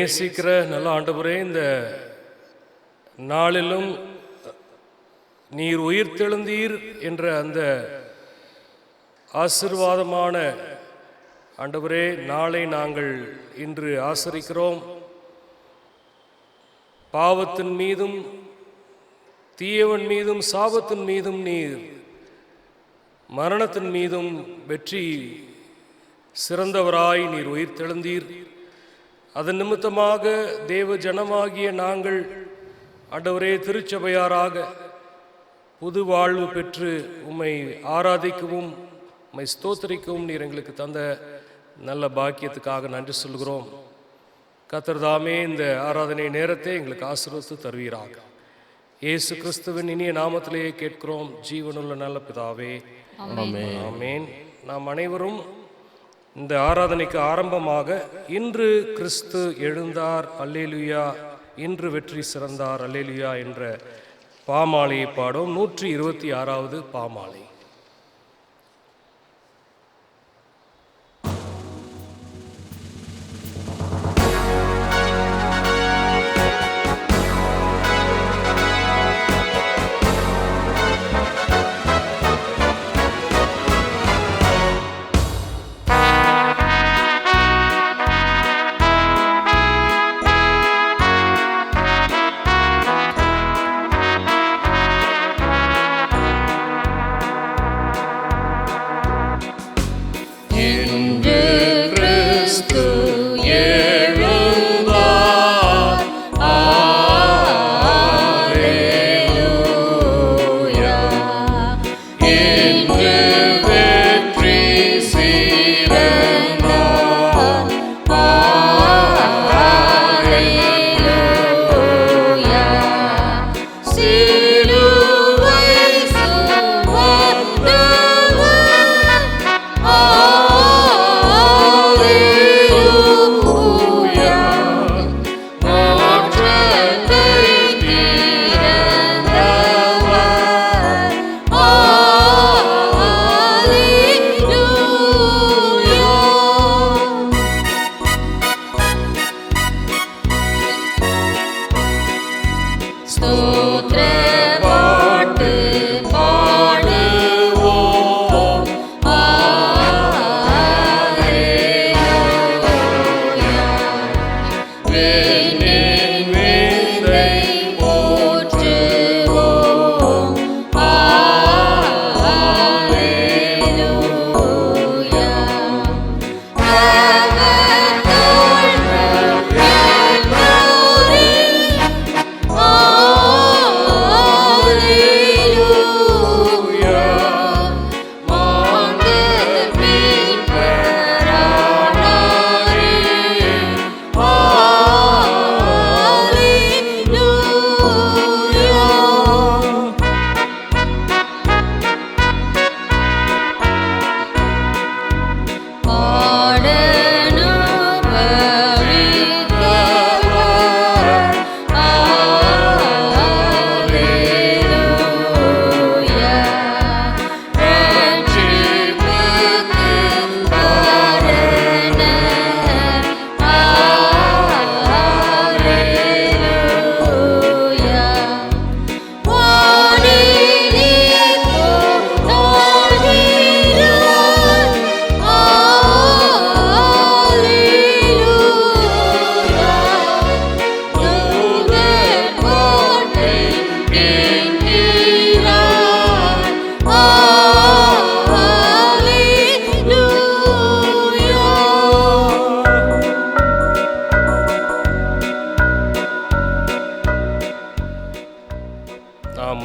நேசிக்கிற நல்ல ஆண்டவரே, இந்த நாளிலும் நீர் உயிர்த்தெழுந்தீர் என்ற அந்த ஆசீர்வாதமான ஆண்டவரே நாளை நாங்கள் இன்று ஆசரிக்கிறோம். பாவத்தின் மீதும் தீயவன் மீதும் சாபத்தின் மீதும் நீர் மரணத்தின் மீதும் வெற்றி சிறந்தவராய் நீர் உயிர்த்தெழுந்தீர். அதன் நிமித்தமாக தேவ ஜனமாகிய நாங்கள் ஆண்டவரே திருச்சபையாராக புது வாழ்வு பெற்று உம்மை ஆராதிக்கவும் உம்மை ஸ்தோத்திரிக்கவும் நீர் எங்களுக்கு தந்த நல்ல பாக்கியத்துக்காக நன்றி சொல்கிறோம். கர்த்தர் தாமே இந்த ஆராதனை நேரத்தை எங்களுக்கு ஆசீர்வதித்து தருவீராக. இயேசு கிறிஸ்துவின் இனிய நாமத்திலேயே கேட்கிறோம், ஜீவனுள்ள நல்ல பிதாவே, ஆமென். நாம் அனைவரும் இந்த ஆராதனைக்கு ஆரம்பமாக இன்று கிறிஸ்து எழுந்தார் அல்லேலுயா, இன்று வெற்றி சிறந்தார் அல்லேலுயா என்ற பாமாலையை பாடும் 126வது பாமாலை.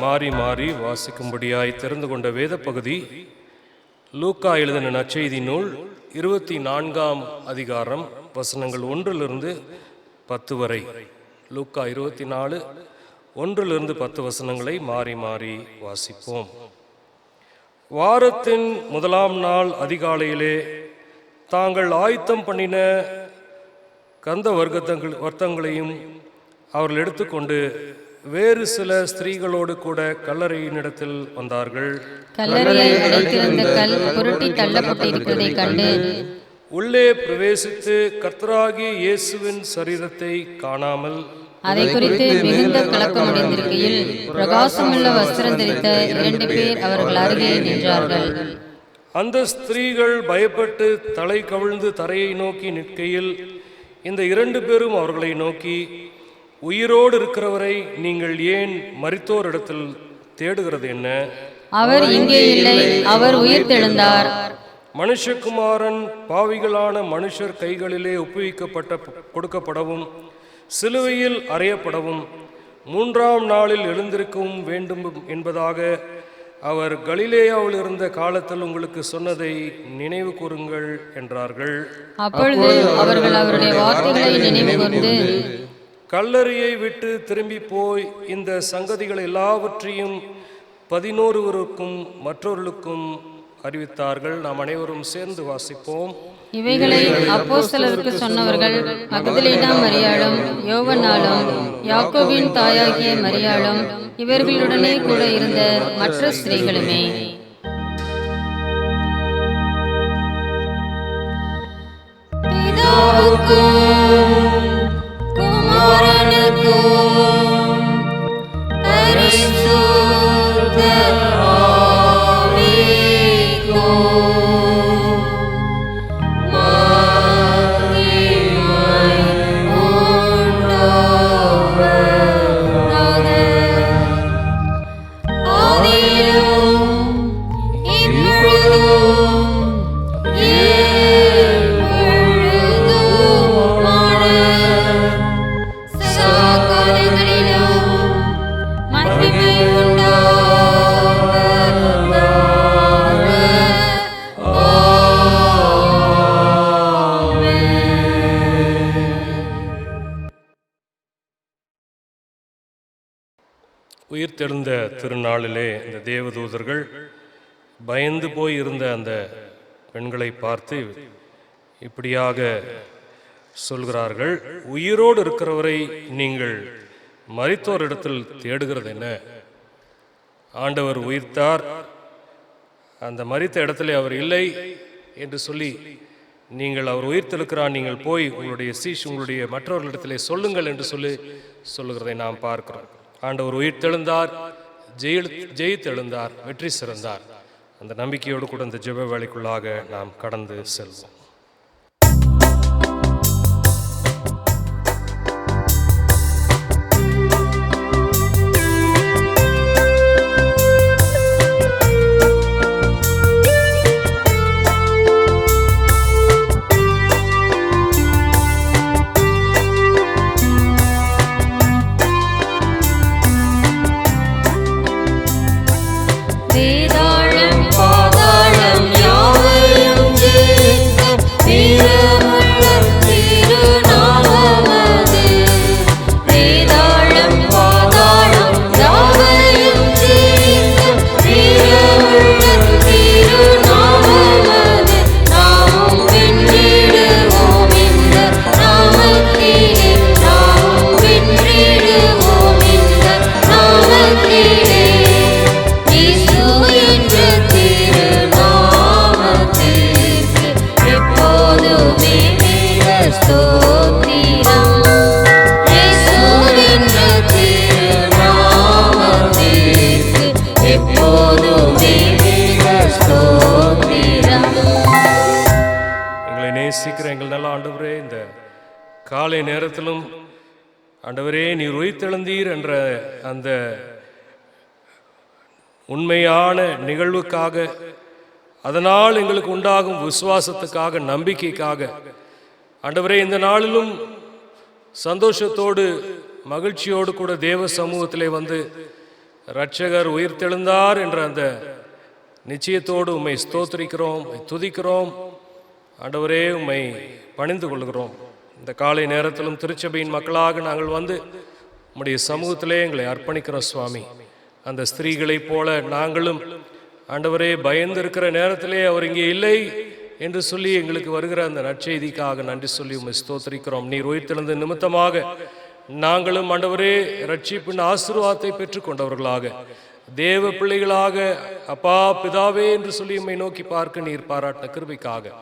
மாறி மாறி வாசிக்கும்படியாய் தெரிந்து கொண்ட வேத பகுதி லூக்கா எழுதின நற்செய்தி நூல் 24ஆம் அதிகாரம் வசனங்கள் 1லிருந்து 10 வரை. லூக்கா 24 1லிருந்து 10 வசனங்களை மாறி மாறி வாசிப்போம். வாரத்தின் முதலாம் நாள் அதிகாலையிலே தாங்கள் ஆயத்தம் பண்ணின கந்த வர்த்தங்களையும் அவர்கள் எடுத்துக்கொண்டு வேறு சில ஸ்திரீகளோடு கூட கல்லறையினிடத்தில் வந்தார்கள். கல்லறையில் அடைத்திருந்த கல் புரட்டி தள்ளப்பட்டிருப்பதை கண்டு உள்ளே பிரவேசித்து கர்த்தராகிய இயேசுவின் சரீரத்தை காணாமல் அதை குறித்து மிகுந்த கலக்கம் அடைந்திருக்கையில் பிரகாசமுள்ள வஸ்திரம் தரித்த 2 பேர் அவர்கள் அருகே நின்றார்கள். அந்த ஸ்திரீகள் பயப்பட்டு தலை கவிழ்ந்து தரையை நோக்கி நிற்கையில் இந்த 2 பேரும் அவர்களை நோக்கி, உயிரோடு இருக்கிறவரை நீங்கள் ஏன் மரித்தோரிடத்தில் தேடுகிறது என்ன? அவர் இங்கே இல்லை, அவர் உயிர்த்தெழுந்தார். மனுஷகுமாரன் பாவிகளான மனுஷர் கைகளிலே கொடுக்கப்படவும் சிலுவையில் அறையப்படவும் 3ஆம் நாளில் எழுந்திருக்கவும் வேண்டும் என்பதாக அவர் கலிலேயாவில் இருந்த காலத்தில் உங்களுக்கு சொன்னதை நினைவு கூறுங்கள் என்றார்கள். அப்பொழுது அவர்கள் அவருடைய வார்த்தைகளை நினைவு கூர்ந்து கல்லறையை விட்டு திரும்பி போய் இந்த சங்கதிகள் எல்லாவற்றையும் 11 மற்றவர்களுக்கும் அறிவித்தார்கள். நாம் அனைவரும் சேர்ந்து வாசிப்போம். இவைகளை அப்போஸ்தலருக்கு சொன்னவர்கள் மகதலேனா மரியாளும், யோவன்னாலும், யாக்கோபின் தாயாகிய மரியாளும், இவர்களுடனே கூட இருந்த மற்ற ஸ்திரீகளுமே. உயிர்த்தெழுந்த திருநாளிலே இந்த தேவதூதர்கள் பயந்து போய் இருந்த அந்த பெண்களை பார்த்து இப்படியாக சொல்கிறார்கள், உயிரோடு இருக்கிறவரை நீங்கள் மரித்தோரிடத்தில் தேடுகிறது என்ன? ஆண்டவர் உயிர்த்தார், அந்த மரித்த இடத்துல அவர் இல்லை என்று சொல்லி நீங்கள் அவர் உயிர்த்தெழுக்கிறார், நீங்கள் போய் உங்களுடைய மற்றவர்களிடத்திலே சொல்லுங்கள் என்று சொல்லுகிறதை நாம் பார்க்கிறோம். ஆண்டவர் உயிர்த்தெழுந்தார், ஜெயித்தெழுந்தார், வெற்றி சிறந்தார். அந்த நம்பிக்கையோடு கூட இந்த ஜெப வேளைக்குள்ளாக நாம் கடந்து செல்வோம். எங்கள் நல்ல ஆண்டவரே, இந்த காலை நேரத்திலும் ஆண்டவரே நீர் உயிர்த்தெழுந்தீர் என்ற அந்த உண்மையான நிகழ்வுக்காக, அதனால் எங்களுக்கு உண்டாகும் விசுவாசத்துக்காக, நம்பிக்கைக்காக ஆண்டவரே இந்த நாளிலும் சந்தோஷத்தோடு மகிழ்ச்சியோடு கூட தேவ சமூகத்திலே வந்து இரட்சகர் உயிர்த்தெழுந்தார் என்ற அந்த நிச்சயத்தோடு உம்மை ஸ்தோத்திரிக்கிறோம், துதிக்கிறோம். ஆண்டவரே உம்மை பணிந்து கொள்கிறோம். இந்த காலை நேரத்திலும் திருச்சபையின் மக்களாக நாங்கள் வந்து உம்முடைய சமூகத்திலே எங்களை அர்ப்பணிக்கிறோம் சுவாமி. அந்த ஸ்திரீகளைப் போல நாங்களும் ஆண்டவரே பயந்து இருக்கிற நேரத்திலே அவர் இங்கே இல்லை என்று சொல்லி எங்களுக்கு வருகிற அந்த நற்செய்திக்காக நன்றி சொல்லி உம்மை ஸ்தோத்திரிக்கிறோம். நீர் உயிர்த்தெழுந்த நிமித்தமாக நாங்களும் ஆண்டவரே ரட்சிப்பின் ஆசீர்வாதத்தை பெற்றுக்கொண்டவர்களாக, தேவ பிள்ளைகளாக, அப்பா பிதாவே என்று சொல்லி உம்மை நோக்கி பார்க்க நீர் பாராட்டின கிருபைக்காக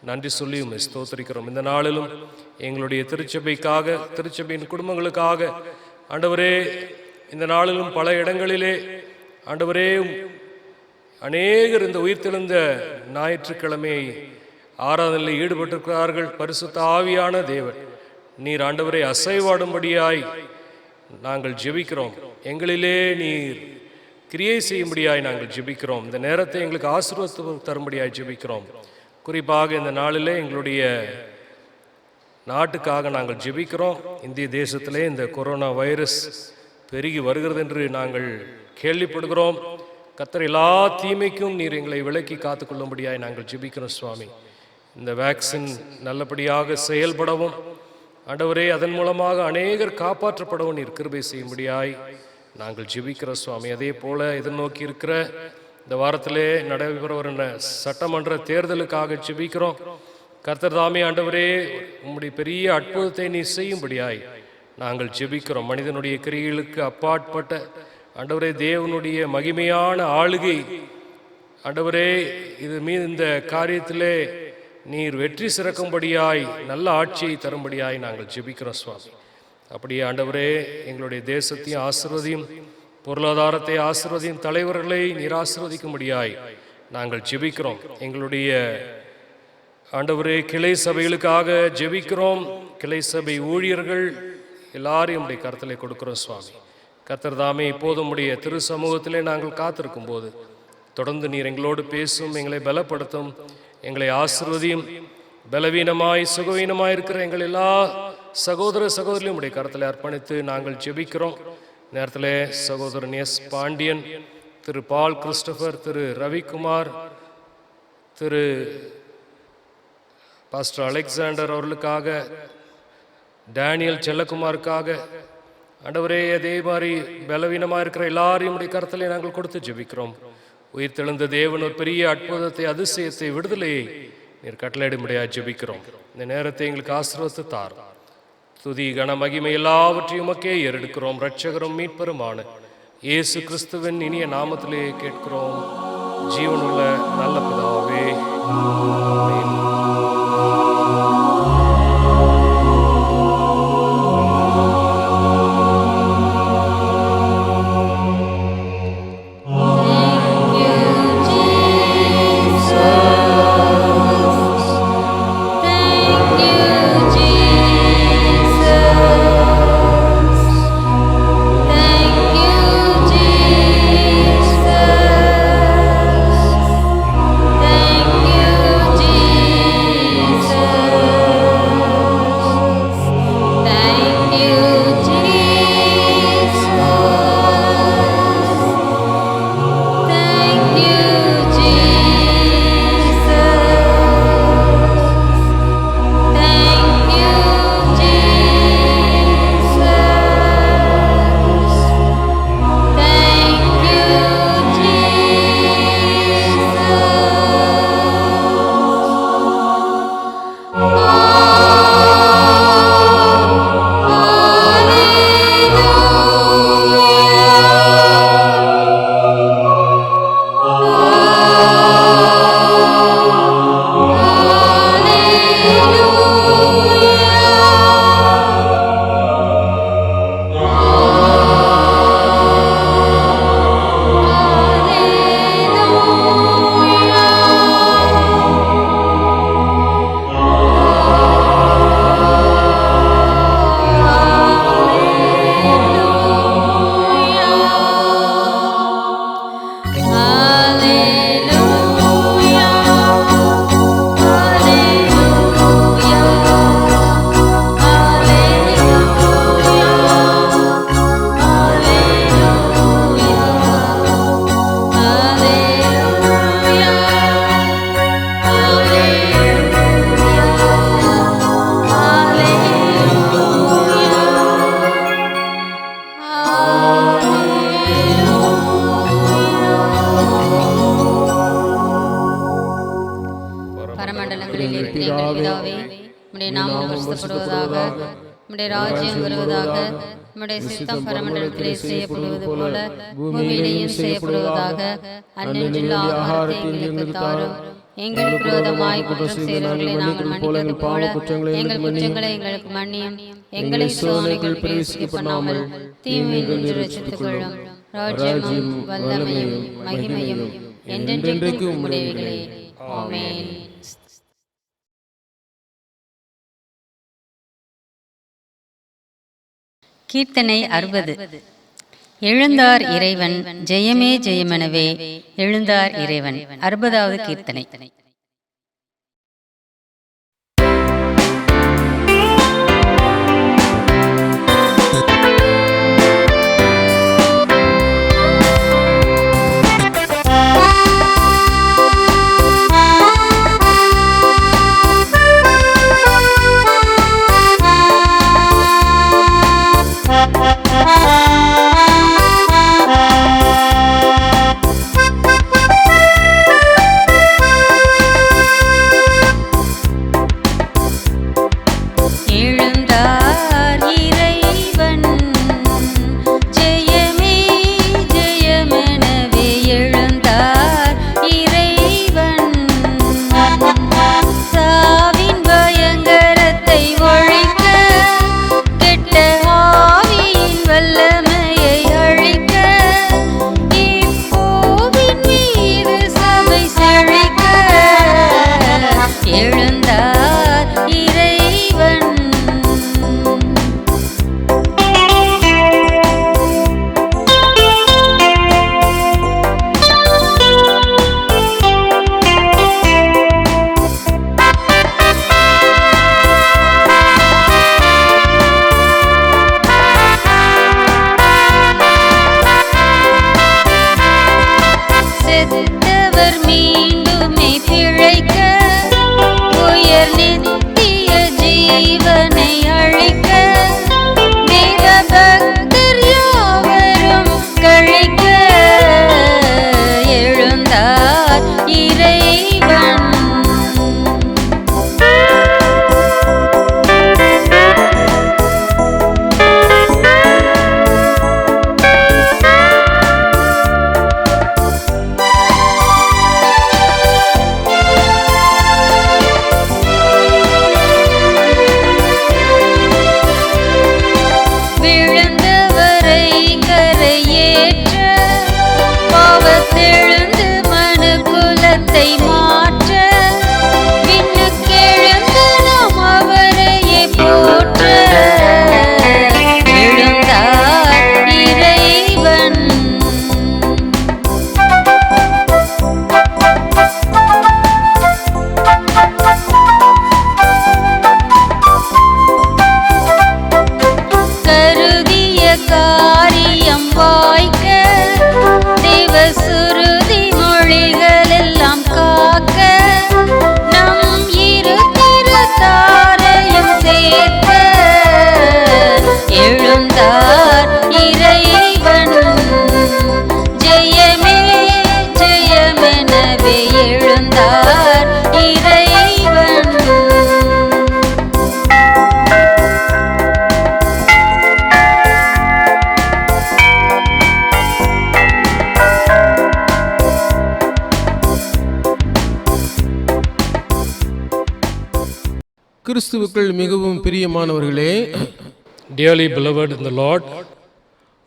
நன்றி சொல்லி உம்மை ஸ்தோத்திரிக்கிறோம். இந்த நாளிலும் எங்களுடைய திருச்சபைக்காக, திருச்சபையின் குடும்பங்களுக்காக ஆண்டவரே, இந்த நாளிலும் பல இடங்களிலே ஆண்டவரே அநேகர் இந்த உயிர்த்தெழுந்த ஞாயிற்றுக்கிழமை ஆராதனையில் ஈடுபட்டிருக்கிறார்கள். பரிசுத்த ஆவியான தேவன் நீர் ஆண்டவரை அசைவாடும்படியாய் நாங்கள் ஜெபிக்கிறோம். எங்களிலே நீர் கிரியை செய்யும்படியாய் நாங்கள் ஜெபிக்கிறோம். இந்த நேரத்தை எங்களுக்கு ஆசீர்வாதம் தரும்படியாய் ஜெபிக்கிறோம். குறிப்பாக இந்த நாளிலே எங்களுடைய நாட்டுக்காக நாங்கள் ஜெபிக்கிறோம். இந்திய தேசத்திலே இந்த கொரோனா வைரஸ் பெருகி வருகிறது என்று நாங்கள் கேள்விப்படுகிறோம். கர்த்தர் எல்லா தீமைக்கும் நீர் எங்களை விலக்கி காத்துக்கொள்ளும்படியாய் நாங்கள் ஜெபிக்கிறோம் சுவாமி. இந்த வேக்சின் நல்லபடியாக செயல்படவும் ஆண்டவரே, அதன் மூலமாக அநேகர் காப்பாற்றப்படவும் நீர் கிருபை செய்யும்படியாய் நாங்கள் ஜெபிக்கிறோம் சுவாமி. அதே போல எதிர்நோக்கி இருக்கிற இந்த வாரத்திலே நடைபெற வர சட்டமன்ற தேர்தலுக்காக ஜெபிக்கிறோம். கர்த்தர் தாமே ஆண்டவரே, உம்முடைய பெரிய அற்புதத்தை நீ செய்யும்படியாய் நாங்கள் ஜெபிக்கிறோம். மனிதனுடைய கிரியைகளுக்கு அப்பாற்பட்ட ஆண்டவரே, தேவனுடைய மகிமையான ஆளுகை ஆண்டவரே, இது மீது இந்த காரியத்திலே நீர் வெற்றி சிறக்கும்படியாய் நல்ல ஆட்சியை தரும்படியாய் நாங்கள் ஜெபிக்கிறோம் சுவாமி. அப்படியே ஆண்டவரே, எங்களுடைய தேசத்தையும் ஆசீர்வதியும், பொருளாதாரத்தை ஆசீர்வதியும், தலைவர்களை நீர் ஆசீர்வதிக்கும்படியாய் நாங்கள் ஜெபிக்கிறோம். எங்களுடைய ஆண்டவரே கிளை சபைகளுக்காக ஜெபிக்கிறோம். கிளை சபை ஊழியர்கள் எல்லாரையும் உடைய கருத்திலே கொடுக்கிறோம் சுவாமி. கர்த்தர் தாமே இப்போதும் உடைய திரு சமூகத்திலே நாங்கள் காத்திருக்கும் போது தொடர்ந்து நீர் எங்களோடு பேசும், எங்களை பலப்படுத்தும், எங்களை ஆசீர்வதியும். பலவீனமாய் சுகவீனமாய் இருக்கிற எங்கள் எல்லா சகோதர சகோதரியும் உடைய கருத்தில் அர்ப்பணித்து நாங்கள் ஜெபிக்கிறோம். நேரத்தில் சகோதரன் எஸ் பாண்டியன், திரு பால் கிறிஸ்டபர், திரு ரவிக்குமார், திரு பாஸ்டர் அலெக்சாண்டர் அவர்களுக்காக, டேனியல் செல்லக்குமாருக்காக ஆண்டவரே, அதே மாதிரி பலவீனமாக இருக்கிற எல்லாரையும் உடைய கருத்திலே நாங்கள் கொடுத்து ஜெபிக்கிறோம். உயிர் தெழுந்த தேவன் ஒரு பெரிய அற்புதத்தை, அதிசயத்தை, விடுதலையை நீர் கட்டளையிடும்படியாக ஜெபிக்கிறோம். இந்த நேரத்தை எங்களுக்கு ஆசீர்வதித்து தார். துதி கன மகிமை எல்லாவற்றையும் உமக்கே ஏறெடுக்கிறோம். இரட்சகரும் மீட்பருமான இயேசு கிறிஸ்துவின் இனிய நாமத்திலே கேட்கிறோம் ஜீவனுள்ள நல்ல பிதாவே, ஆமென். உம்முடைய ராஜ்யம் வருவதாக, உம்முடைய சித்தம் பரமண்டலத்திலே செய்யப்படுவது போல பூமியிலேயும் செய்யப்படுவதாக. அன்றைய ஆகாரத்தை எங்களுக்கு தாரும். எங்களுக்கு விரோதமாய் குற்றம் செய்தவர்களை நாங்கள் மன்னிக்கிறது போல எங்கள் குற்றங்களை எங்களுக்கு மன்னியும். எங்களை சோதனைகள் பிரவேசிக்க பண்ணாமல் தீமையில் ரட்சித்துக் கொள்ளும். ராஜ்யமும் வல்லமையும் மகிமையும் என்றென்றைக்கும் உம்முடையவைகளே. ஆமென். கீர்த்தனை 60. எழுந்தார் இறைவன், ஜெயமே ஜெயமெனவே எழுந்தார் இறைவன். 60வது கீர்த்தனை. கிறிஸ்துவுக்குள் மிகவும் பிரியமானவர்களே, Dearly beloved in the Lord,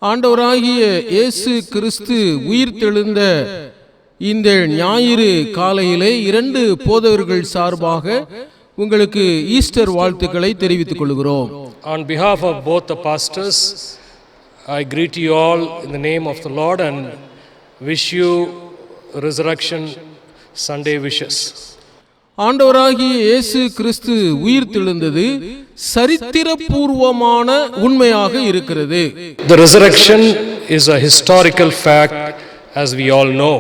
ஆண்டவராகிய இயேசு கிறிஸ்து உயிர்த்தெழுந்த இந்த ஞாயிறு காலையிலே 2 போதகர்கள் சார்பாக உங்களுக்கு ஈஸ்டர் வாழ்த்துக்களை தெரிவித்துக் கொள்கிறோம். on behalf of both the pastors, I greet you all in the name of the Lord and wish you Resurrection Sunday wishes. ஆண்டவராகிய இயேசு கிறிஸ்து உயிர்த்தெழுந்தது சரித்திரபூர்வமான உண்மையாக இருக்கிறது. The resurrection is a historical fact, as we all know.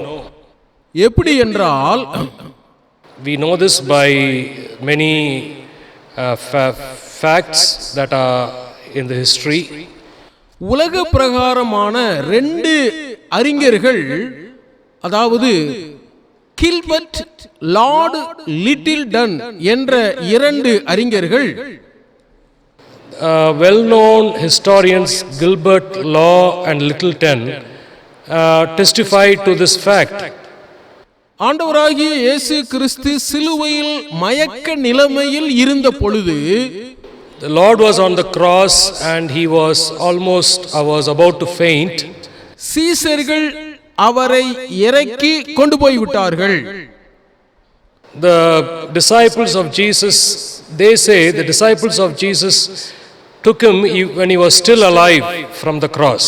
எப்படி என்றால், we know this by many facts that are in the history. உலக பிரகாரமான 2 அறிஞர்கள், அதாவது கில்பர்ட் லார்ட் லிட்டில்டன் என்ற 2 அறிஞர்கள், well-known historians Gilbert Law and Littleton testified to this fact. ஆண்டவராகிய இயேசு கிறிஸ்து சிலுவையில் மயக்க நிலைமையில் இருந்த பொழுது, the Lord was on the cross and he was about to faint. சீசர்கள் அவரை இறக்கி கொண்டு போய் விட்டார்கள். The disciples of Jesus, they say the disciples of Jesus took him when he was still alive from the cross.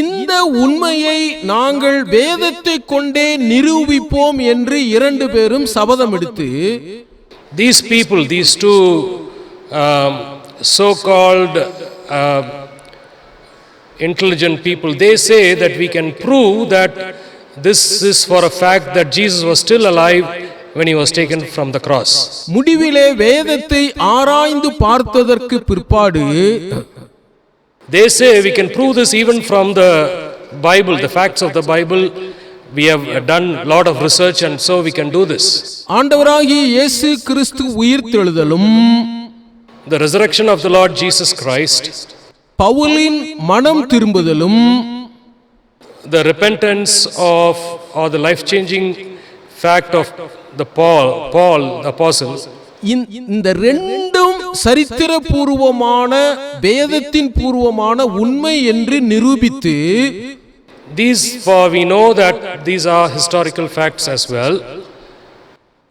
இந்த உண்மையை நாங்கள் வேதத்தை கொண்டே நிரூபிப்போம் என்று இரண்டு பேரும் சபதம் எடுத்து, these people, these two so-called intelligent people, they say that we can prove that this is for a fact that Jesus was still alive when he was taken from the cross. முடிவிலே வேதத்தை ஆராய்ந்து பார்த்ததற்கு பிற்பாடு, they say we can prove this even from the Bible, the facts of the Bible. We have done a lot of research and so we can do this. ஆண்டவராகிய இயேசு கிறிஸ்து உயிர்த்தெழுதலும், the resurrection of the Lord Jesus Christ, பவுலின் மனம் திரும்புதலும், the repentance of or the life-changing fact of the Paul the apostle, இந்த ரெண்டும் சரித்திர பூர்வமான வேதத்தின் பூர்வமான உண்மை என்று நிரூபித்து, we know that these are historical facts as well.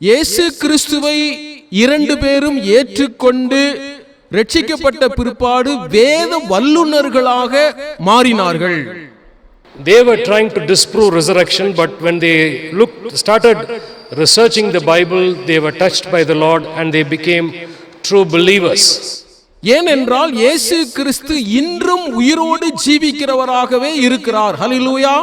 இயேசு கிறிஸ்துவை இரண்டு பேரும் ஏற்றுக்கொண்டு ரட்சிக்கப்பட்ட பிற்பாடு வேத வல்லுனர்களாக மாறினார்கள். They were trying to disprove resurrection, but when they started researching the Bible, they were touched by the Lord and they became true believers. ஏனென்றால் இயேசு கிறிஸ்து இன்றும் உயிரோடு ஜீவிக்கிறவராகவே இருக்கிறார். ஹல்லேலூயா.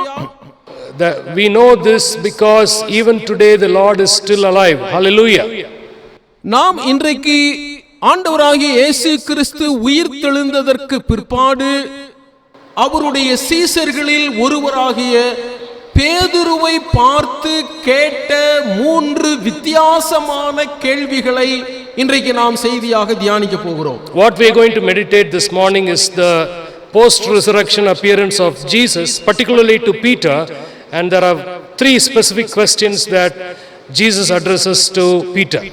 We know this because even today the Lord is still alive. Hallelujah. நாம் இன்றைக்கு ஆண்டவராகிய இயேசு கிறிஸ்து உயிர்த்தெழுந்ததற்கு பிற்பாடு அவருடைய சீசர்களில் ஒருவராகிய பேதுருவை பார்த்து கேட்ட 3 வித்தியாசமான கேள்விகளை இன்றைக்கு நாம் செய்தியாக தியானிக்க போகிறோம். What we are going to meditate this morning is the post-resurrection appearance of Jesus, particularly to Peter, and there are 3 specific questions that Jesus addresses to Peter.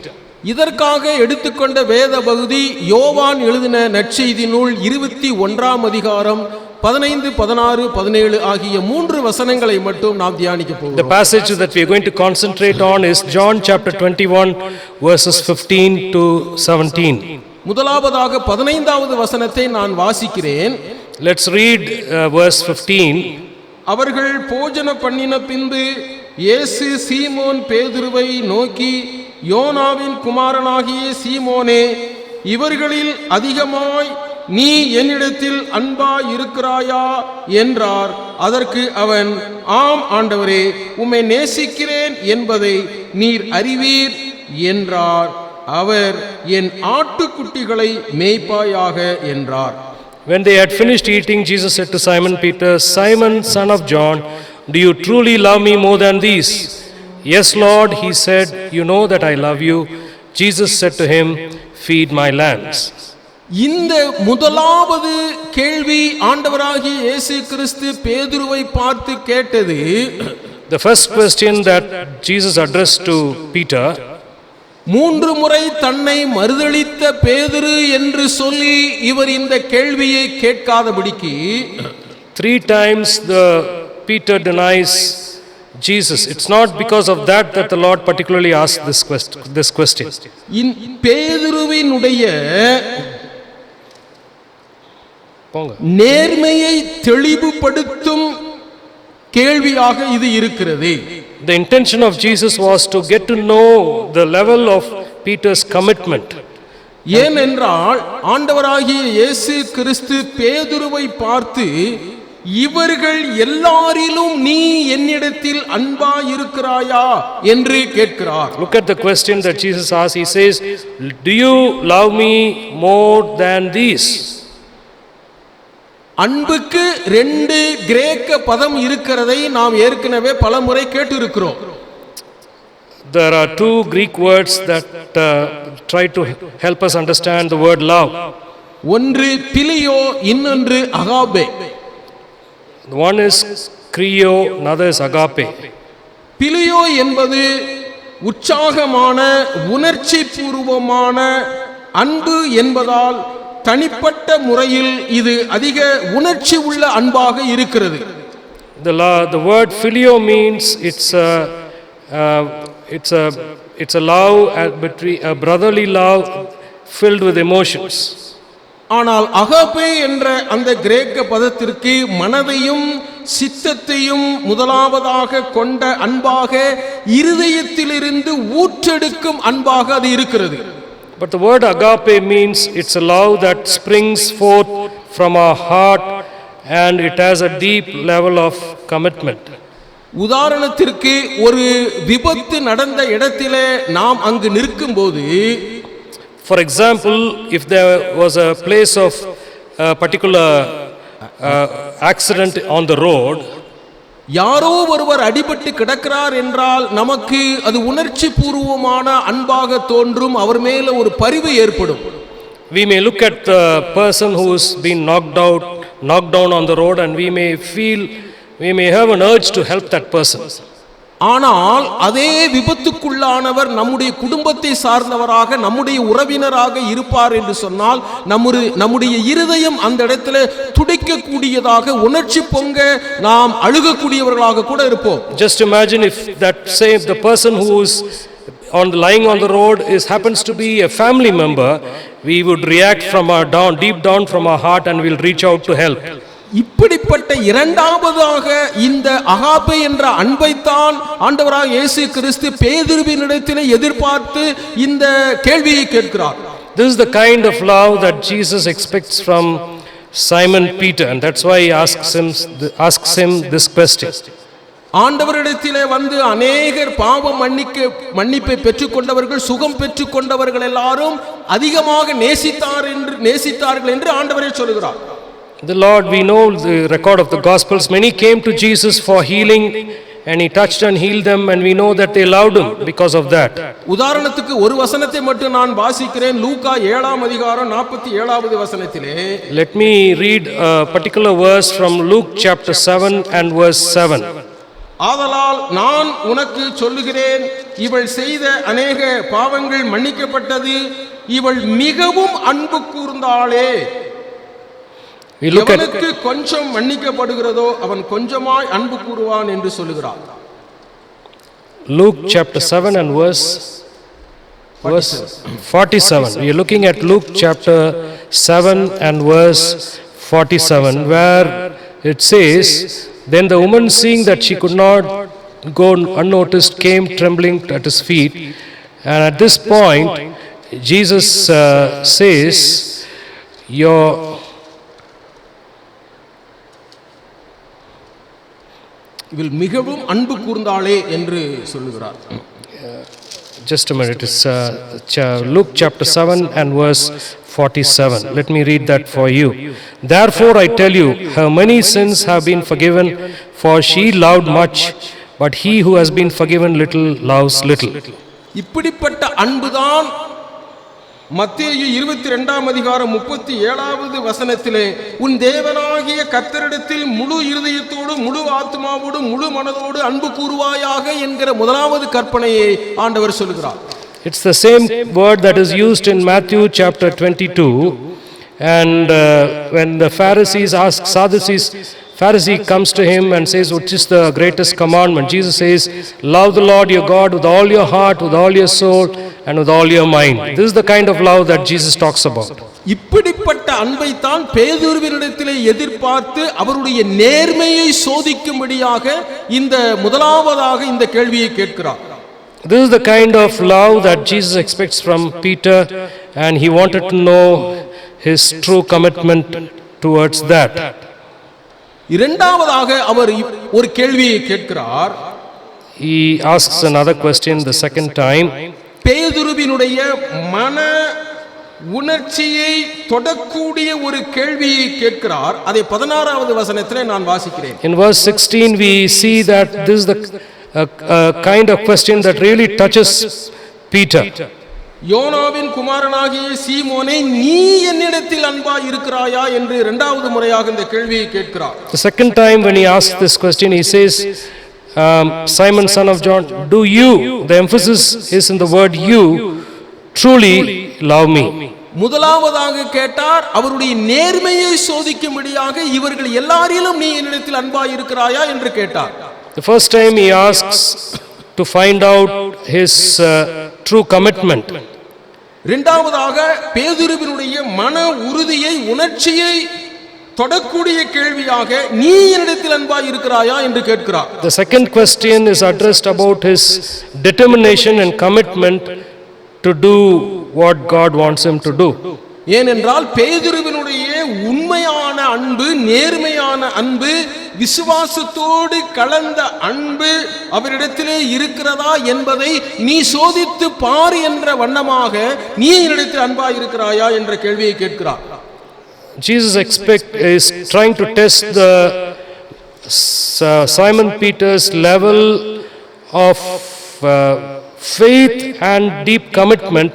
இதற்காக எடுத்துக்கொண்ட வேத பகுதி யோவான் எழுதின நற்செய்தி நூல் 21ஆம் அதிகாரம் 15, 16, 17 ஆகிய 3 வசனங்களை மட்டும் நாம் தியானிக்க போகிறோம். The passage that we are going to concentrate on is John chapter 21 verses 15 to 17. முதலாவதாக 15வது வசனத்தை நான் வாசிக்கிறேன். Let's read verse 15. அவர்கள் போஜன பண்ணின பின்பு இயேசு சீமோன் பேதுருவை நோக்கி, யோனாவின் குமாரனாகிய சீமோனே, இவர்களில் அதிகமாய் நீ என்னிடத்தில் அன்பாய் இருக்கிறாயா என்றார். அதற்கு அவன், ஆம் ஆண்டவரே, உம்மை நேசிக்கிறேன் என்பதை நீர் அறிவீர் என்றார். அவர், என் ஆட்டுக்குட்டிகளை மேய்ப்பாயாக என்றார். When they had finished eating, Jesus said to Simon Peter, Simon, son of John, do you truly love me more than these? Yes, Lord, he said, you know that I love you. Jesus said to him, feed my lambs. இந்த முதலாவது கேள்வி ஆண்டவராகிய இயேசு கிறிஸ்து பேதுருவை பார்த்து கேட்டது. The first question that Jesus addressed to Peter, 3 முறை தன்னை மறுதலித்த பேதுரு என்று சொல்லி இவர் இந்த கேள்வியை கேட்காதபடிக்கு, 3 times the Peter denies Jesus. It's not because of that the Lord particularly asked this question. பேதுருவினுடைய நேர்மையை தெளிவுபடுத்தும் கேள்வியாக இது இருக்கிறது. The intention of Jesus was to get to know the level of Peter's commitment. ஏனென்றால் ஆண்டவராகிய இயேசு கிறிஸ்து பேதுருவை பார்த்து, இவர்கள் எல்லாரிலும் நீ என்னிடத்தில் அன்பாய் இருக்கிறாயா என்று கேட்கிறார். Look at the question that Jesus asked. He says, do you love me more than these? அன்புக்கு 2 கிரேக்க பதம் இருக்கிறதை நாம் ஏற்கனவே பல முறை கேட்டு இருக்கிறோம். There are 2 Greek words that try to help us understand the word love. ஒன்று பிலியோ, இன்னொன்று Agape. One is Krio, another is agape. பிலியோ என்பது உற்சாகமான உணர்ச்சி பூர்வமான அன்பு என்பதால் தனிப்பட்ட முறையில் இது அதிக உணர்ச்சி உள்ள அன்பாக இருக்கிறது. The word filio means it's a love between a brotherly love filled with emotions. ஆனால் அகாபே என்ற அந்த கிரேக்க பதத்திற்கு மனதையும் சித்தத்தையும் முதலாவதாக கொண்ட அன்பாக, இருதயத்திலிருந்து ஊற்றெடுக்கும் அன்பாக அது இருக்கிறது. But the word agape means it's a love that springs forth from our heart and it has a deep level of commitment. உதாரணத்திற்கு ஒரு விபத்து நடந்த இடத்திலே நாம் அங்கு நிற்கும்போது, For example, if there was a place of a particular accident on the road, யாரோ ஒருவர் அடிபட்டு கிடக்கிறார் என்றால் நமக்கு அது உணர்ச்சி பூர்வமான அன்பாக தோன்றும். அவர் மேல ஒரு பரிவு ஏற்படும். we may look at the person who's been knocked down on the road and we may have an urge to help that person. ஆனால் அதே விபத்துக்குள்ளானவர் நம்முடைய குடும்பத்தை சார்ந்தவராக, நம்முடைய உறவினராக இருப்பார் என்று சொன்னால் நம்முடைய இருதயம் அந்த இடத்துல துடிக்கக்கூடியதாக, உணர்ச்சி பொங்க நாம் அழுகக்கூடியவர்களாக கூட இருப்போம். Just imagine if the person who is lying on the road happens to be a family member, we would react deep down from our heart and we'll reach out to help. இப்படிப்பட்ட இரண்டாவதாக இந்த Agape என்ற அன்பைத்தான் ஆண்டவராக இயேசு கிறிஸ்து பேதுருவினிடத்திலே எதிர்பார்த்து இந்த கேள்வியை கேட்கிறார். This is the kind of love that Jesus expects from Simon Peter, and that's why he asks him this question. ஆண்டவரிடத்திலே வந்து அநேகர் பாவ மன்னிப்பை பெற்றுக்கொண்டவர்கள், சுகம் பெற்றுக்கொண்டவர்கள் எல்லாரும் அதிகமாக நேசித்தார்கள் என்று ஆண்டவரே சொல்கிறார். The Lord, we know the record of the Gospels, many came to Jesus for healing and he touched and healed them, and we know that they loved him because of that. உதாரணத்துக்கு ஒரு வசனத்தை மட்டும் நான் வாசிக்கிறேன். லூக்கா 7ஆம் அதிகாரம் 47வது வசனத்திலே, Let me read a particular verse from Luke chapter 7 and verse 7. ஆதலால் நான் உனக்கு சொல்லுகிறேன், இவள் செய்த அநேக பாவங்கள் மன்னிக்கப்பட்டது, இவள் மிகவும் அன்பு கூர்ந்தாளே. எவனுக்கு கொஞ்சம் மன்னிக்கப்படுகிறதோ அவன் கொஞ்சமாய் அன்பு கூறுவான் என்று சொல்லுகிறார். Luke chapter 7 and verse 47. We are looking at Luke chapter 7 and verse 47, where it says, Then the woman, seeing that she could not go unnoticed, came trembling at his feet. And at this point, Jesus says, இவள் மிகவும் அன்பு கூர்ந்தாளே என்று சொல்லுகிறார். Just a minute. It's Luke chapter 7 and verse 47. Let me read that for you. Therefore I tell you, her many sins have been forgiven, for she loved much, but he who has been forgiven little loves little. இப்படிப்பட்ட அன்புதான் மத்தேயு 22ஆம் அதிகாரம் 37வது வசனத்திலே, உன் தேவனாகிய கர்த்தரிடத்தில் முழு இருதயத்தோடு, முழு ஆத்மாவோடு, முழு மனதோடு அன்பு கூறுவாயாக என்கிற முதலாவது கற்பனையை ஆண்டவர் சொல்கிறார். It's the same word that is used in Matthew chapter 22, and when the Pharisees ask Sadducees, Pharisee comes to him and says, which is the greatest commandment? Jesus says, love the Lord your God with all your heart, with all your soul and with all your mind. This is the kind of love that Jesus talks about. இப்படிப்பட்ட அன்பைத்தான் பேதுருவினிடத்திலே எதிர்பார்த்து அவருடைய நேர்மையை சோதிக்கும்படியாக இந்த முதலாவதாக இந்த கேள்வியை கேட்கிறார். This is the kind of love that Jesus expects from Peter, and he wanted to know his true commitment towards that. இரண்டாவதாக அவர் ஒரு கேள்வியை கேட்கிறார். He asks another question the second time. பேதுருவினுடைய மன உணர்ச்சியை தொடக்கூடிய ஒரு கேள்வியை கேட்கிறார். அதை 16வது வசனத்திலே நான் வாசிக்கிறேன். In verse 16 we see that this is the kind of question that really touches Peter. யோனாவின் குமாரனாகிய சீமோனே, நீ என்னிடத்தில் அன்பாய் இருக்கிறாயா என்று இரண்டாவது முறையாக இந்த கேள்வியை கேட்கிறார். The second time when he asks this question, he says, Simon, son of John, do you, the emphasis is in the word you, truly love me? முதலாவதாக கேட்டார், அவருடைய நேர்மையை சோதிக்கும்படியாக இவர்கள் எல்லாரிலும் நீ என்னிடத்தில் அன்பாய் இருக்கிறாயா என்று கேட்டார். The first time he asks to find out his true commitment. இரண்டாவதாக பேதுருவினுடைய மன உறுதியை, உணர்ச்சியை தொடக்கூடிய கேள்வியாக நீ என்னிடத்தில் அன்பாய் இருக்கிறாயா என்று கேட்கிறார். The second question is addressed about his determination and commitment to do what God wants him to do. ஏனென்றால் பேதுருவினுடைய உண்மையான அன்பு, நேர்மையான அன்பு, விசுவாசத்தோடு கலந்த அன்பு அவரிடத்திலே இருக்கிறதா என்பதை நீ சோதித்து பார் என்ற வண்ணமாக நீ என்னிடத்தில் அன்பாய் இருக்கிறாயா என்ற கேள்வியை கேட்கிறார். Jesus is trying to test the Simon Peter's level of faith and deep commitment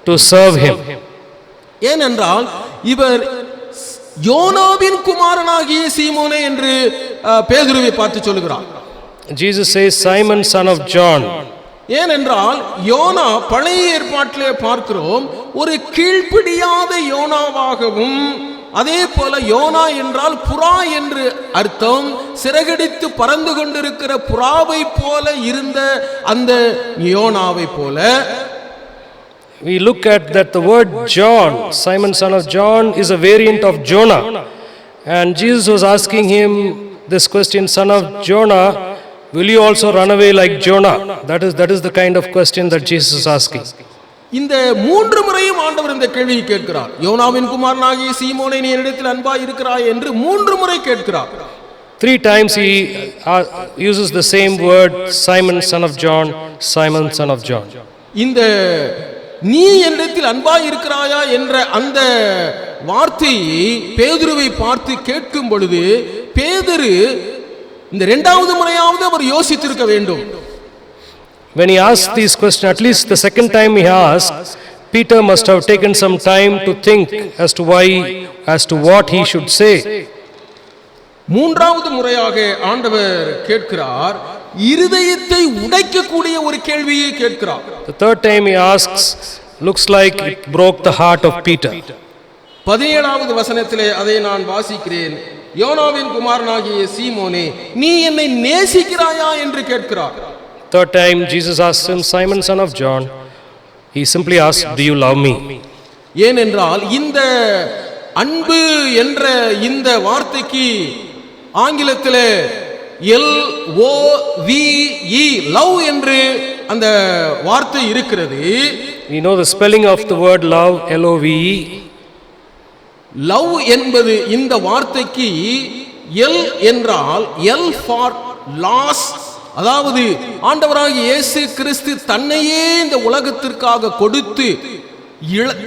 to serve him. ஏனென்றால் இவர் யோனாவின் குமாரனாகிய சீமோனே என்று பேதுருவை பார்த்து சொல்லுகிறார். Jesus says, Simon, son of John. ஏனென்றால் யோனா பழைய ஏற்பாட்டிலே பார்க்கிறோம் ஒரு கீழ்ப்படியாத யோனாவாகவும், அதே போல யோனா என்றால் புறா என்று அர்த்தம், சிறகடித்து பறந்து கொண்டிருக்கிற புறாவை போல இருந்த அந்த யோனாவை போல. We look at that the word John, Simon, son of John, is a variant of Jonah. And Jesus was asking him this question, son of Jonah, will you also run away like Jonah? That is the kind of question that Jesus is asking. இந்த மூன்று முறையும் ஆண்டவர் இந்த கேள்வியை கேட்கிறார். யோனாவின் குமாரனாகிய சீமோனே நீ என்னிடத்தில் அன்பாய் இருக்கிறாய் என்று மூன்று முறை கேட்கிறார். 3 times he uses the same word, Simon, son of John, Simon, son of John. இந்த நீ என்னிடத்தில் அன்பாய் இருக்கிறாயா என்ற அந்த வார்த்தையை பேதுருவை பார்த்து கேட்கும் பொழுது பேதுரு இந்த இரண்டாவது முறையாவது அவர் யோசித்திருக்க வேண்டும். When he asked these questions, at least the second time he asked, Peter must have taken some time to think as to what he should say. மூன்றாவது முறையாக ஆண்டவர் கேட்கிறார், இருதயத்தை உடைக்கக்கூடிய ஒரு கேள்வியை கேட்கிறார். The third time he asks, looks like it broke the heart of Peter. 17வது வசனத்திலே அதை நான் வாசிக்கிறேன். யோனாவின் குமாரனாகிய சீமோனே நீ என்னை நேசிக்கிறாயா என்று கேட்கிறார். Third time Jesus asks him, Simon, son of John, he simply asks, do you love me? ஏனென்றால் இந்த அன்பு என்ற இந்த வார்த்தைக்கு ஆங்கிலத்திலே LOVE லவ் என்று அந்த வார்த்தை இருக்கிறது. We know the spelling of the word love, LOVE. Love என்பது இந்த வார்த்தைக்கு L என்றால் L ஃபார் லாஸ், அதாவது ஆண்டவராகிய இயேசு கிறிஸ்து தன்னையே இந்த உலகத்திற்காக கொடுத்து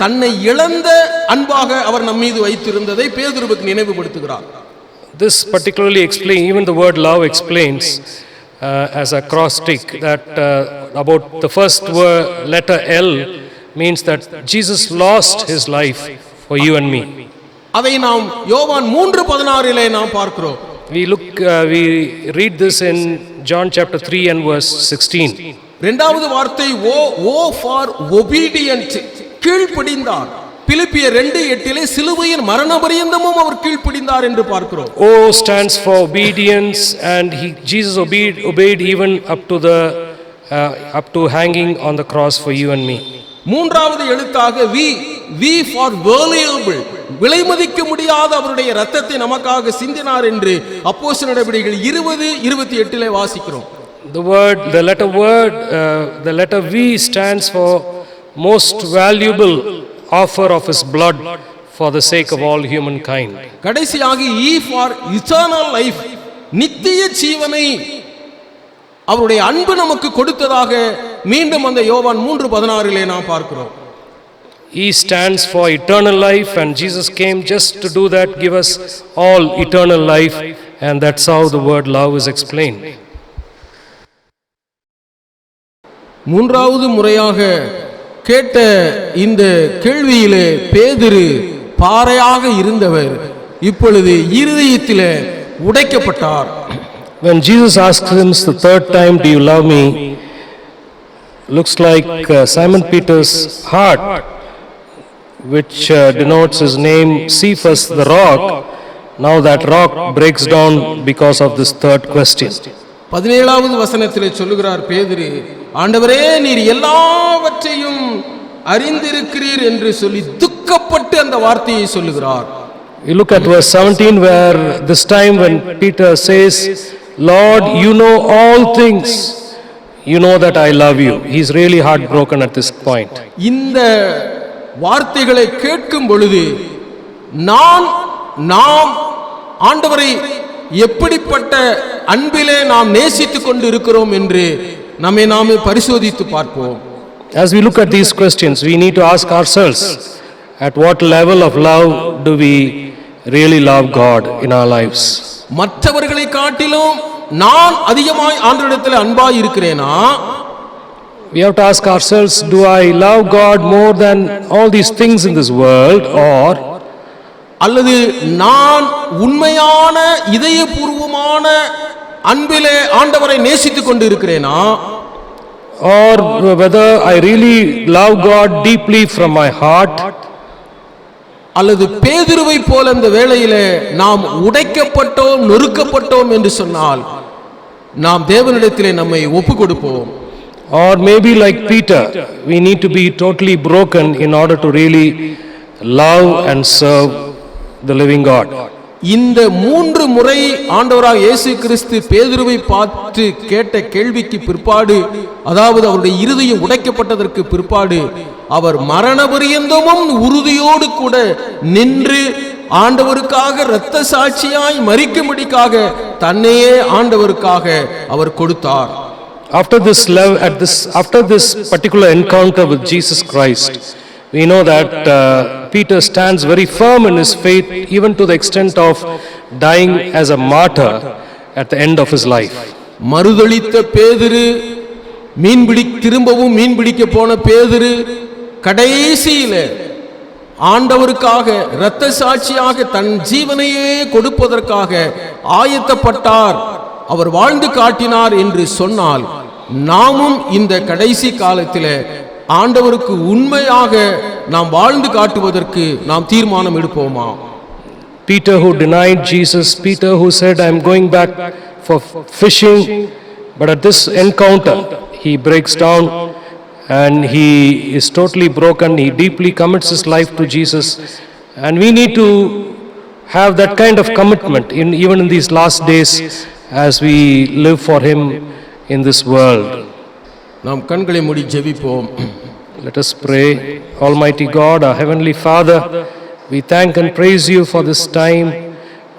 தன்னை இழந்த அன்பாக அவர் நம் மீது வைத்திருந்ததை பேதுருவுக்கு நினைவுபடுத்துகிறார். This particularly explains, even the word love explains as a cross stick that about the first letter L means that Jesus lost his life for you and me. அதை நாம் யோவான் 3:16 நாம் பார்க்கிறோம். We read this in John chapter 3 and verse 16. இரண்டாவது வார்த்தை O for obedient, கீழ்ப்படிந்தார். பிலிப்பியர் 2:8 சிலுவையின் மரண பரியந்தமும் அவர் கீழ்ப்படிந்தார் என்று பார்க்கிறோம். O stands for obedience, and Jesus obeyed even up to hanging on the cross for you and me. மூன்றாவது எழுத்தாக V for valuable, விலைமதிக்க முடியாத அவருடைய இரத்தத்தை நமக்காக சிந்தினார் என்று அப்போஸ்தலர் நடவடிக்கைகள் 20:28 வாசிக்கிறோம். The letter V stands for most valuable offer of his blood for the sake of all humankind. கடைசியாக E for eternal life, நித்திய ஜீவனை அவருடைய அன்பு நமக்கு கொடுத்ததாக மீண்டும் அந்த யோவான் 3:16 நாம் பார்க்கிறோம். E stands for eternal life, and Jesus came just to do that, give us all eternal life, and that's how the word love is explained. மூன்றாவது முறையாக கேட்ட இந்த கேள்வியிலே பேதுரு பாறையாக இருந்தவர் இப்பொழுது இருதயத்திலே உடைக்கப்பட்டார். When Jesus asks him the third time, "Do you love me?" looks like Simon Peter's heart, which denotes his name, Cephas, the rock. Now that rock breaks down because of this third question. 17வது வசனத்திலே சொல்லுகிறார் பேதுரு, ஆண்டவரே நீர் எல்லாவற்றையும் அறிந்திருக்கிறீர் என்று சொல்லி துக்கப்பட்டு அந்த வார்த்தையை சொல்லுகிறார். You look at verse 17, where this time when Peter says, "Lord, you know all things. You know that I love you." He's really heartbroken at this point. இந்த வார்த்தைகளை கேட்கும் பொழுது நாம் ஆண்டவரை எப்படிப்பட்ட அன்பிலே நாம் நேசித்துக் கொண்டு இருக்கிறோம் என்று நம்மை நாமே பரிசோதித்து பார்ப்போம். As we look at these questions, we need to ask ourselves, at what level of love do we really love God in our lives? மற்றவர்களை காட்டிலும் நான் அதிகமாய் ஆண்டவரிடத்தில் அன்பாய் இருக்கிறேனா? We have to ask ourselves, do I love God more than all these things in this world, or அல்லது நான் உண்மையான இதயபூர்வமான அன்பிலே ஆண்டவரை நேசித்துக் கொண்டு இருக்கிறேனா? or whether I really love God deeply from my heart, அல்லது பேதுருவை போல இந்த வேளையிலே நாம் உடைக்கப்பட்டோம், நொறுக்கப்பட்டோம் என்று சொன்னால் நாம் தேவனிடத்திலே நம்மை ஒப்பு கொடுப்போம். or maybe like Peter, we need to be totally broken in order to really love and serve the living God. இந்த 3 முறை ஆண்டவராக இயேசு கிறிஸ்து பேதுருவை பார்த்து கேட்ட கேள்விக்கு பிற்பாடு, அதாவது அவருடைய இருதயம் உடைக்கப்பட்டதற்கு பிற்பாடு, அவர் மரண பரியந்தமும் உறுதியோடு கூட நின்று ஆண்டவருக்காக இரத்த சாட்சியாய் மரிக்கும்படிக்காக தன்னையே ஆண்டவருக்காக அவர் கொடுத்தார். After this particular encounter with Jesus Christ, we know that Peter stands very firm in his faith, even to the extent of dying as a martyr at the end of his life. மறுதலித்த பேதுரு, திரும்பவும் மீன் பிடிக்க போன பேதுரு, கடைசியில ஆண்டவருக்காக இரத்த சாட்சியாக தன் ஜீவனையே கொடுப்பதற்காக ஆயத்தப்பட்டார், அவர் வாழ்ந்து காட்டினார் என்று சொன்னால், நாமும் இந்த கடைசி காலத்தில் ஆண்டவருக்கு உண்மையாக நாம் வாழ்ந்து காட்டுவதற்கு நாம் தீர்மானம் எடுப்போமா? Peter, who denied Jesus, Peter who said, "I am going back for fishing," but at this encounter he breaks down and he is totally broken. He deeply commits his life to Jesus, and we need to have that kind of commitment even in these last days as we live for him in this world. நாம் கண்களை மூடி ஜெபிப்போம். Let us pray. Almighty God, our Heavenly Father, we thank and praise you for this time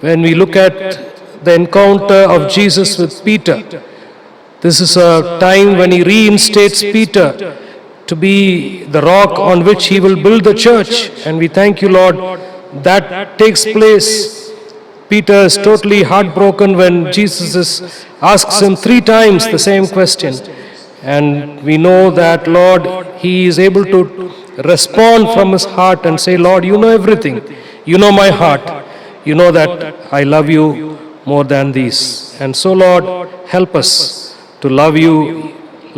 when we look at the encounter of Jesus with Peter. This is a time when he reinstates Peter to be the rock on which he will build the church, and we thank you, Lord, that takes place. Peter is totally heartbroken when Jesus asks him 3 times the same question. And we know that, Lord, he is able to respond from his heart and say, "Lord, you know everything. You know my heart. You know that I love you more than these." And so, Lord, help us to love you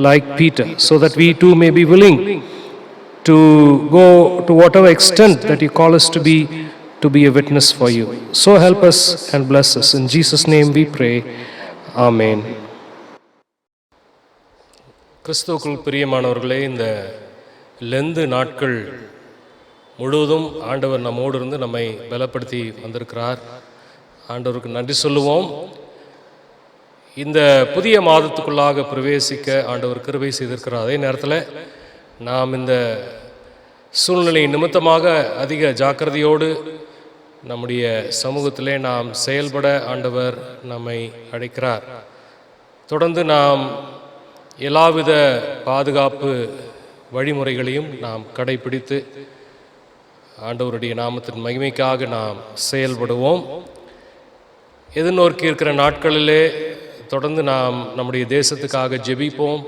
like Peter, so that we too may be willing to go to whatever extent that you call us to be a witness for you. So help us and bless us. In Jesus' name we pray. Amen. கிறிஸ்துவுக்குள் பிரியமானவர்களே, இந்த Lent நாட்கள் முழுவதும் ஆண்டவர் நம்மோடு இருந்து நம்மை பலப்படுத்தி வந்திருக்கிறார். ஆண்டவருக்கு நன்றி சொல்லுவோம். இந்த புதிய மாதத்துக்குள்ளாக பிரவேசிக்க ஆண்டவர் கிருபை செய்திருக்கிறார். அதே நேரத்தில் நாம் இந்த சூழ்நிலை நிமித்தமாக அதிக ஜாக்கிரதையோடு நம்முடைய சமூகத்திலே நாம் செயல்பட ஆண்டவர் நம்மை அழைக்கிறார். தொடர்ந்து நாம் எல்லாவித பாதுகாப்பு வழிமுறைகளையும் நாம் கடைபிடித்து ஆண்டவருடைய நாமத்தின் மகிமைக்காக நாம் செயல்படுவோம். எதிர்நோக்கி இருக்கிற நாட்களிலே தொடர்ந்து நாம் நம்முடைய தேசத்துக்காக ஜெபிப்போம்.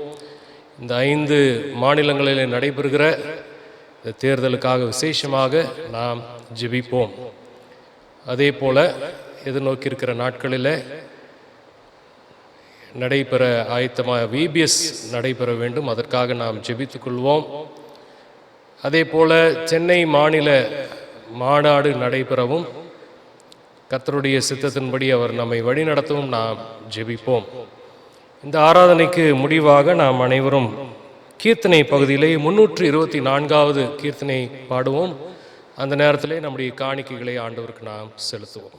இந்த 5 மாநிலங்களிலே நடைபெறுகிற இந்த தேர்தலுக்காக விசேஷமாக நாம் ஜெபிப்போம். அதே போல் எதிர்நோக்கி இருக்கிற நாட்களில் நடைபெற ஆயத்தமாக விபிஎஸ் நடைபெற வேண்டும். அதற்காக நாம் ஜெபித்துக் கொள்வோம். அதே போல சென்னை மாநில மாநாடு நடைபெறவும் கர்த்தருடைய சித்தத்தின்படி அவர் நம்மை வழிநடத்தவும் நாம் ஜெபிப்போம். இந்த ஆராதனைக்கு முடிவாக நாம் அனைவரும் கீர்த்தனை பகுதியிலே 324வது கீர்த்தனை பாடுவோம். அந்த நேரத்திலே நம்முடைய காணிக்கைகளை ஆண்டவருக்கு நாம் செலுத்துவோம்.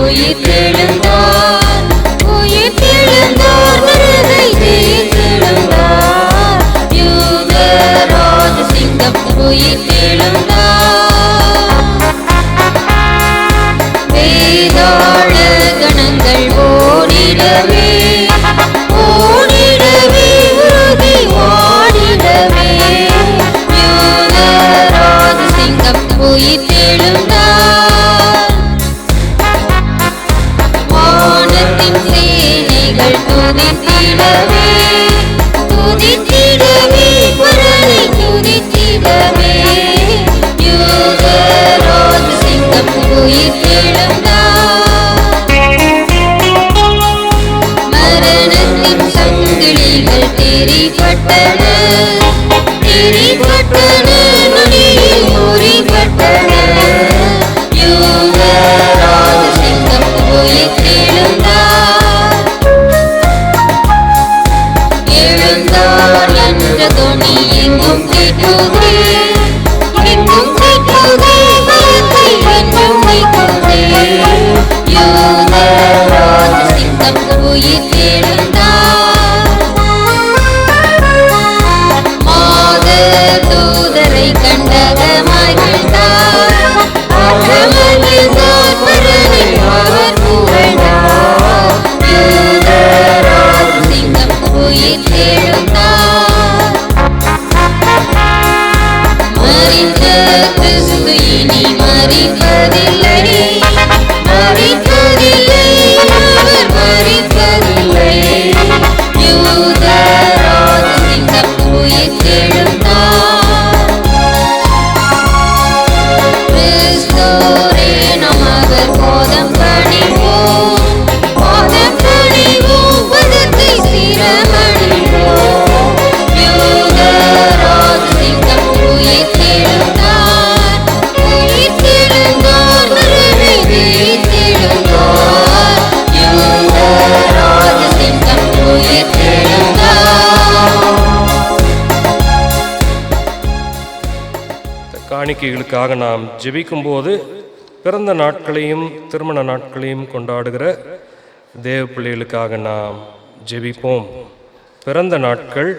உயிர்த்தெழுந்தார், உயிர்த்தெழுந்தார், மரணத்தை ஜெயித்தெழுந்தார். யூத ராஜசிங்கம் உயிர்த்தெழுந்தார். வேதாள கணங்கள் ஓடிடவே, ஓடிடவே, உறுதி ஓடிடவே. யூத ராஜசிங்கம் உயிர்த்தெழுந்தார். சேனைகள் துதித்திடவே, துதித்திடவே, பரனை துதித்திடவே. யூத ராஜசிங்கம் உயிர்த்தெழுந்தார். மரணத்தின் சங்கிலிகள் தெரிபட்டன, தெரிபட்டன, நொடியில் முறிபட்டன. யூத ராஜசிங்கம் உயிர்த்தெழுந்தார். எழுந்தார் என்ற தொனி எங்கும் கேட்குதே, எங்கும் கேட்குதே, பயத்தை என்றும் நீக்குதே. யூத ராஜசிங்கம் உயிர்த்தெழுந்தார். மாத தூதரை கண்டகமாய் கண்டார், அகமகிழ்ந்தார், பரனை அவர் புகழ்ந்தார். யூத ராஜசிங்கம் உயிர்த்தெழுந்தார். மரித்த கிறிஸ்து இனி மரிப்பதில்லை, மரிப்பதில்லை, அவர் மரிப்பதில்லை. யூத ராஜசிங்கம் உயிர்த்தெழுந்தார். கிறிஸ்தோரே நாம் அவர் பாதம் பணிவோம், பாதம் பணிவோம், பதத்தை சிரமணிவோம். யூத ராஜசிங்கம் உயிர்த்தெழுந்தார், உயிர்த்தெழுந்தார், மரணை ஜெயித்தெழுந்தார். யூத ராஜசிங்கம் உயிர்த்தெழுந்தார். காணிக்கைகளுக்காக நாம் ஜெபிக்கும் போது பிறந்த நாட்களையும் திருமண நாட்களையும் கொண்டாடுகிற தேவ பிள்ளைகளுக்காக நாம் ஜெபிப்போம். பிறந்த நாட்கள்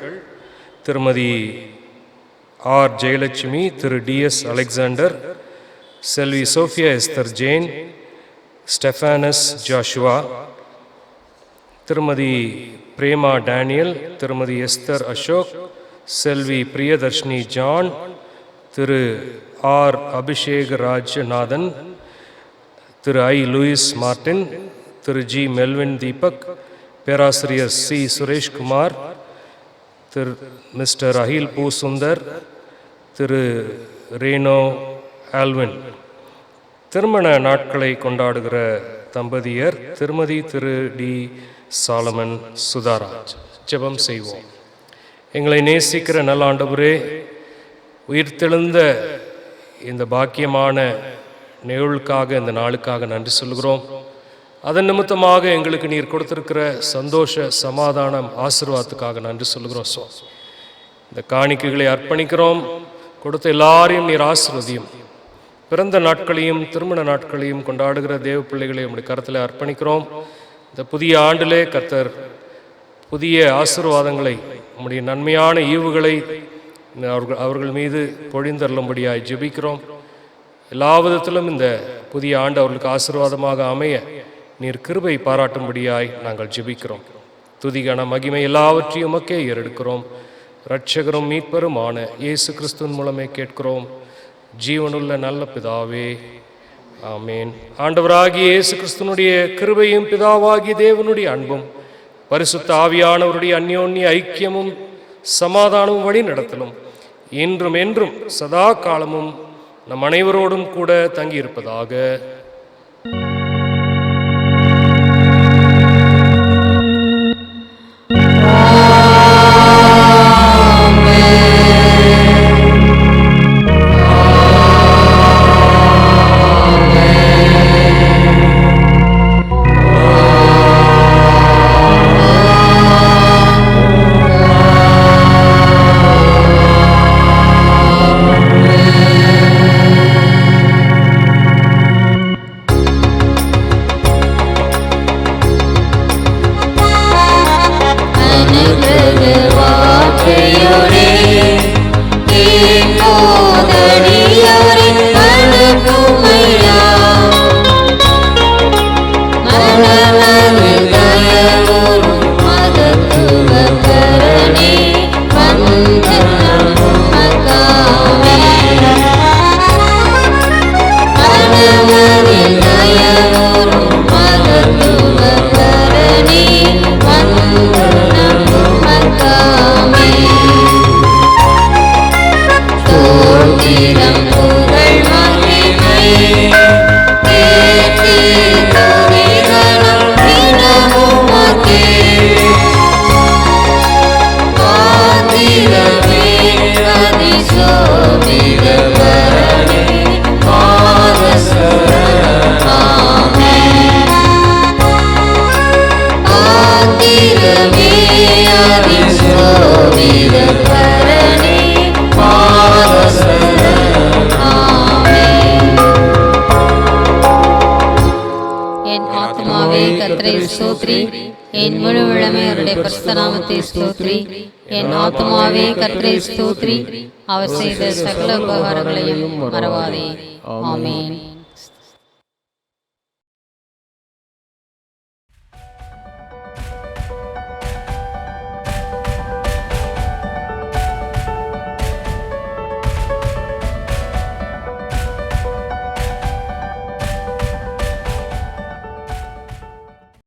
திருமதி ஆர் ஜெயலட்சுமி, திரு டிஎஸ் அலெக்சாண்டர், செல்வி சோஃபியா எஸ்தர் ஜெயின், ஸ்டெஃபானஸ் ஜாஷுவா, திருமதி பிரேமா டேனியல், திருமதி எஸ்தர் அசோக், செல்வி பிரியதர்ஷினி ஜான், திரு ஆர் அபிஷேக் ராஜநாதன், திரு ஐ லூயிஸ் மார்டின், திரு ஜி மெல்வின் தீபக், பேராசிரியர் சி சுரேஷ்குமார், திரு மிஸ்டர் அகில் பூ சுந்தர், திரு ரேனோ ஆல்வின். திருமண நாட்களை கொண்டாடுகிற தம்பதியர் திருமதி திரு டி சாலமன் சுதாராஜ். ஜெபம் செய்வோம். எங்களை நேசிக்கிற நல்ல ஆண்டவரே, உயிர்த்தெழுந்த இந்த பாக்கியமான நிகழ்வுக்காக, இந்த நாளுக்காக நன்றி சொல்கிறோம். அதன் நிமித்தமாக எங்களுக்கு நீர் கொடுத்திருக்கிற சந்தோஷ, சமாதானம், ஆசீர்வாதத்துக்காக நன்றி சொல்கிறோம். இந்த காணிக்கைகளை அர்ப்பணிக்கிறோம். கொடுத்த எல்லாரையும் நீர் ஆசீர்வதியும். பிறந்த நாட்களையும் திருமண நாட்களையும் கொண்டாடுகிற தேவ பிள்ளைகளை உம்முடைய கரத்தில் அர்ப்பணிக்கிறோம். இந்த புதிய ஆண்டிலே கர்த்தர் புதிய ஆசீர்வாதங்களை, உம்முடைய நன்மையான ஈவுகளை அவர்கள் மீது பொழிந்தருளும்படியாய் ஜெபிக்கிறோம். எல்லா விதத்திலும் இந்த புதிய ஆண்டு அவர்களுக்கு ஆசீர்வாதமாக அமைய நீர் கிருபை பாராட்டும்படியாய் நாங்கள் ஜெபிக்கிறோம். துதிகான மகிமை எல்லாவற்றையும் உமக்கே ஏறெடுக்கிறோம். இரட்சகரும் மீட்பருமான இயேசு கிறிஸ்துவின் மூலமே கேட்கிறோம் ஜீவனுள்ள நல்ல பிதாவே, ஆமேன். ஆண்டவராகிய இயேசு கிறிஸ்துனுடைய கிருபையும் பிதாவாகிய தேவனுடைய அன்பும் பரிசுத்த ஆவியானவருடைய அந்யோன்ய ஐக்கியமும் சமாதானமும் வழி நடத்தலும் இன்றும் என்றும் சதா காலமும் நம் அனைவரோடும் கூட தங்கியிருப்பதாக. என் முழு உள்ளமே அவருடைய பரிசுத்த நாமத்தை ஸ்தோத்ரி. என் ஆத்துமாவே கர்த்தரை ஸ்தோத்ரி. அவர் செய்த சகல உபகாரங்களையும் மறவாதே. ஆமென்.